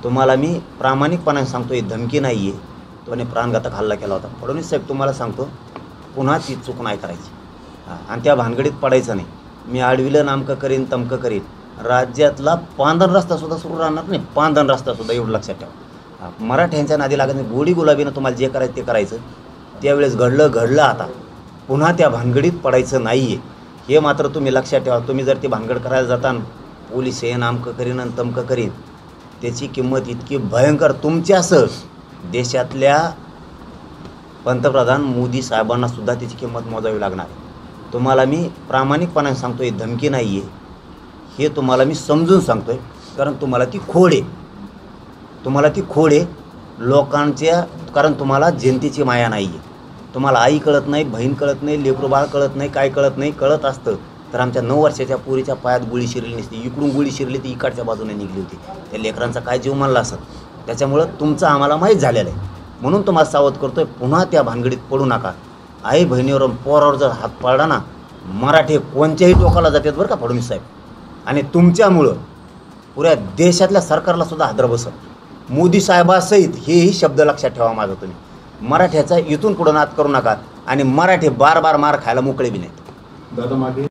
तुम्हाला मी प्रामाणिकपणाने सांगतो, ही धमकी नाही आहे. त्याने प्राणघातक हल्ला केला होता. फडणवीस साहेब तुम्हाला सांगतो, पुन्हा ती चूक नाही करायची आणि त्या भानगडीत पडायचं नाही. मी आडविलं नामकं करीन तमकं करीन. राज्यातला पांधन रस्तासुद्धा सुरू राहणार नाही, पांधन रस्तासुद्धा, एवढं लक्षात ठेवा. मराठ्यांच्या नादी लागत नाही. गोडी गुलाबीनं तुम्हाला जे करायचं ते करायचं. त्यावेळेस घडलं आता. पुन्हा त्या भानगडीत पडायचं नाही आहे, हे मात्र तुम्ही लक्षात ठेवा. तुम्ही जर ती भानगड करायला जाताना पोलीस हे नामकं करीन आणि तमकं करीन, त्याची किंमत इतकी भयंकर तुमच्यासह देशातल्या पंतप्रधान मोदी साहेबांनासुद्धा त्याची किंमत मोजावी लागणार. तुम्हाला मी प्रामाणिकपणाने सांगतो, ही धमकी नाही आहे, हे तुम्हाला मी समजून सांगतो आहे. कारण तुम्हाला ती खोड आहे लोकांच्या. कारण तुम्हाला जनतेची माया नाही आहे. तुम्हाला आई कळत नाही, बहीण कळत नाही, लेकरू बाळ कळत नाही, काय कळत नाही. कळत असतं तर आमच्या 9 वर्षाच्या पोरीच्या पायात गोळी शिरली नसती. इकडून गोळी शिरली ती इकडच्या बाजूने निघली होती. त्या लेकरांचा काय जीव मानला असत. त्याच्यामुळं तुमचं आम्हाला माहीत झालेलं आहे. म्हणून तुम्हाला सावध करतो आहे, पुन्हा त्या भानगडीत पडू नका. आई बहिणीवर पोरावर जर हात पाडला ना, मराठी कोणत्याही टोकाला जातात बरं का फडणवीस साहेब. आणि तुमच्यामुळं पुऱ्या देशातल्या सरकारला सुद्धा हादर बसत. मोदी साहेबासहित हेही शब्द लक्षात ठेवा माझा तुम्ही. मराठ्याचा इथून पुढं नाद करू नका आणि मराठी बार मार खायला मोकळे बी नाहीत. दादा मागे